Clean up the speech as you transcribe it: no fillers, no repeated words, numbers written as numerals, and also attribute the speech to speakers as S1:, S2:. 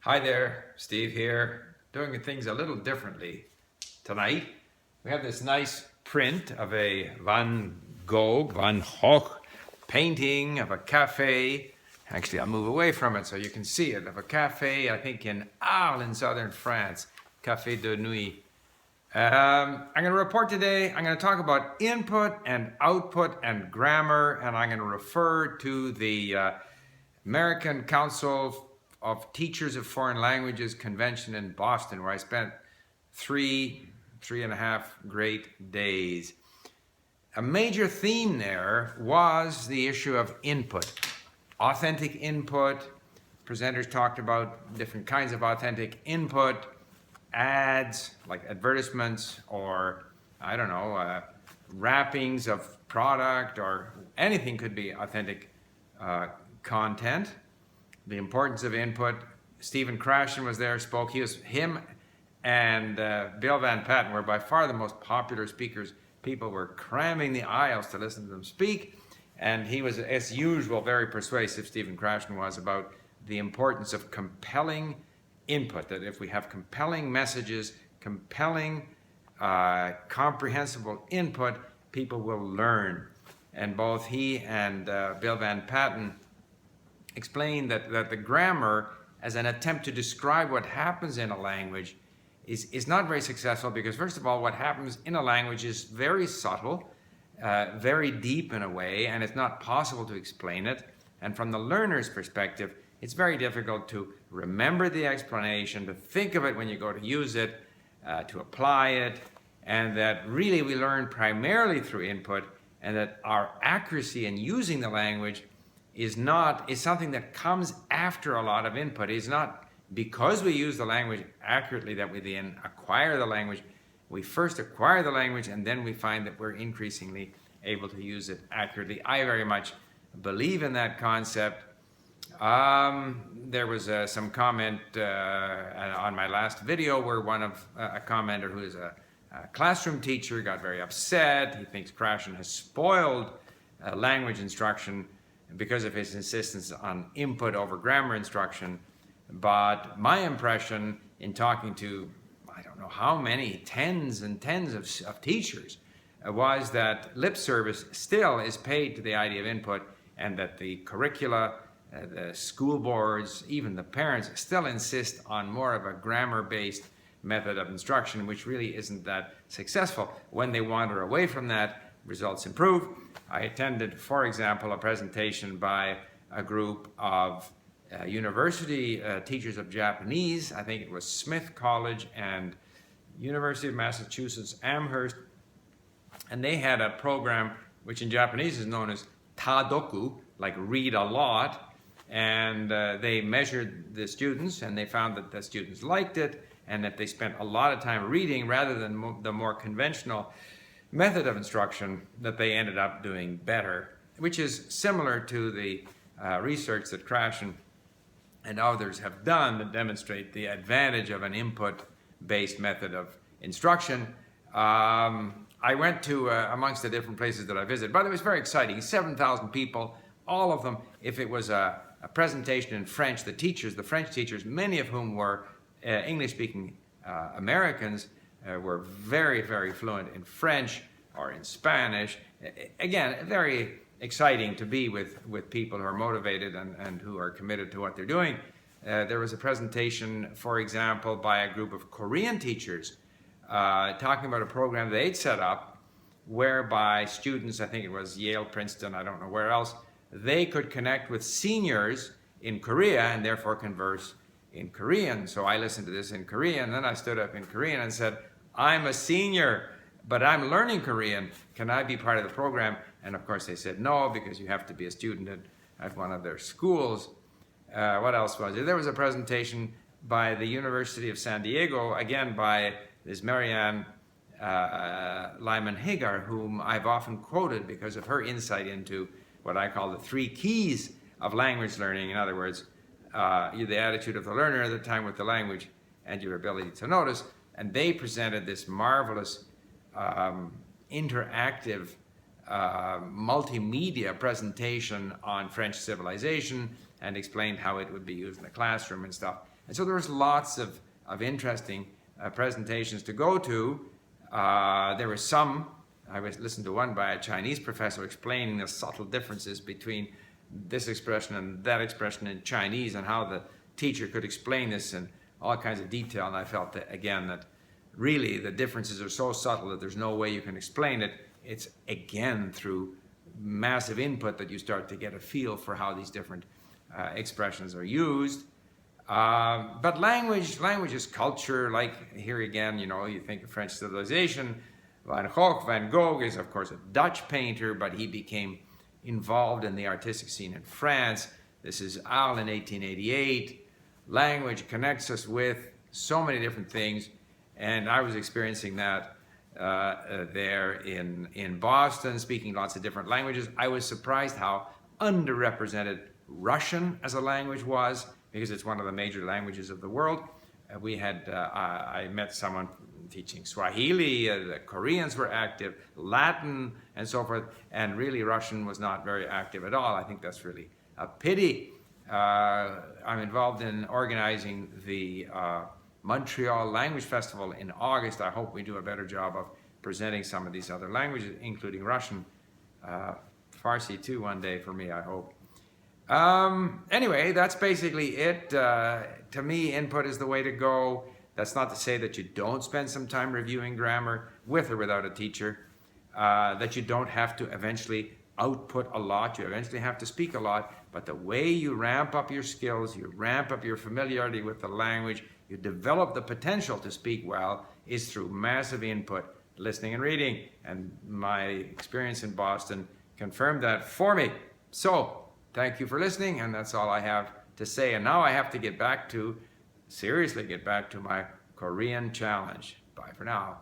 S1: Hi there, Steve here, doing things a little differently tonight. We have this nice print of a Van Gogh painting of a cafe. Actually, I'll move away from it so you can see it, of a cafe, I think in Arles in southern France, Café de Nuit. I'm going to report today, I'm going to talk about input and output and grammar, and I'm going to refer to the American Council of Teachers of Foreign Languages convention in Boston, where I spent three and a half great days. A major theme there was the issue of input, authentic input. Presenters talked about different kinds of authentic input, ads like advertisements, or I don't know, wrappings of product, or anything could be authentic content. The importance of input. Stephen Krashen was there, spoke. Him and Bill Van Patten were by far the most popular speakers. People were cramming the aisles to listen to them speak, and he was, as usual, very persuasive, Stephen Krashen was, about the importance of compelling input, that if we have compelling messages, compelling, comprehensible input, people will learn. And both he and Bill Van Patten explained that the grammar, as an attempt to describe what happens in a language, is not very successful, because first of all, what happens in a language is very subtle, very deep in a way, and it's not possible to explain it. And from the learner's perspective, it's very difficult to remember the explanation, to think of it when you go to use it, to apply it, and that really we learn primarily through input, and that our accuracy in using the language is something that comes after a lot of input. It's not because we use the language accurately that we then acquire the language. We first acquire the language, and then we find that we're increasingly able to use it accurately. I very much believe in that concept. There was some comment on my last video where a commenter who is a classroom teacher got very upset. He thinks Krashen has spoiled language instruction because of his insistence on input over grammar instruction. But my impression in talking to, I don't know how many, tens and tens of teachers, was that lip service still is paid to the idea of input, and that the curricula, the school boards, even the parents still insist on more of a grammar-based method of instruction, which really isn't that successful. When they wander away from that, results improve. I attended, for example, a presentation by a group of university teachers of Japanese. I think it was Smith College and University of Massachusetts Amherst. And they had a program which in Japanese is known as tadoku, like read a lot. And they measured the students, and they found that the students liked it, and that they spent a lot of time reading rather than the more conventional method of instruction, that they ended up doing better, which is similar to the research that Krashen and others have done to demonstrate the advantage of an input-based method of instruction. I went to, amongst the different places that I visited, but it was very exciting, 7,000 people, all of them. If it was a presentation in French, the French teachers, many of whom were English-speaking Americans, were very, very fluent in French or in Spanish. Again, very exciting to be with people who are motivated and who are committed to what they're doing. There was a presentation, for example, by a group of Korean teachers talking about a program they'd set up whereby students, I think it was Yale, Princeton, I don't know where else, they could connect with seniors in Korea and therefore converse in Korean. So I listened to this in Korean, and then I stood up in Korean and said, I'm a senior, but I'm learning Korean. Can I be part of the program? And of course they said no, because you have to be a student at one of their schools. What else was there? There was a presentation by the University of San Diego, again by this Marianne Lyman Hagar, whom I've often quoted because of her insight into what I call the 3 keys of language learning. In other words, the attitude of the learner, the time with the language, and your ability to notice. And they presented this marvelous interactive multimedia presentation on French civilization, and explained how it would be used in the classroom and stuff. And so there was lots of interesting presentations to go to. There were some, I listened to one by a Chinese professor explaining the subtle differences between this expression and that expression in Chinese, and how the teacher could explain this in all kinds of detail. And I felt that, again, that really the differences are so subtle that there's no way you can explain it. It's, again, through massive input that you start to get a feel for how these different expressions are used. But language is culture. Like here again, you think of French civilization. Van Gogh is, of course, a Dutch painter, but he became involved in the artistic scene in France. This is Al in 1888. Language connects us with so many different things, and I was experiencing that there in Boston, speaking lots of different languages. I was surprised how underrepresented Russian as a language was, because it's one of the major languages of the world. I met someone teaching Swahili, the Koreans were active, Latin, and so forth, and really Russian was not very active at all. I think that's really a pity. I'm involved in organizing the Montreal Language Festival in August. I hope we do a better job of presenting some of these other languages, including Russian, Farsi too one day for me, I hope. Anyway, that's basically it. To me, input is the way to go. That's not to say that you don't spend some time reviewing grammar with or without a teacher, that you don't have to eventually output a lot. You eventually have to speak a lot, but the way you ramp up your skills, you ramp up your familiarity with the language, you develop the potential to speak well, is through massive input, listening and reading. And my experience in Boston confirmed that for me. So, thank you for listening, and that's all I have to say. And now I have to seriously get back to my Korean challenge. Bye for now.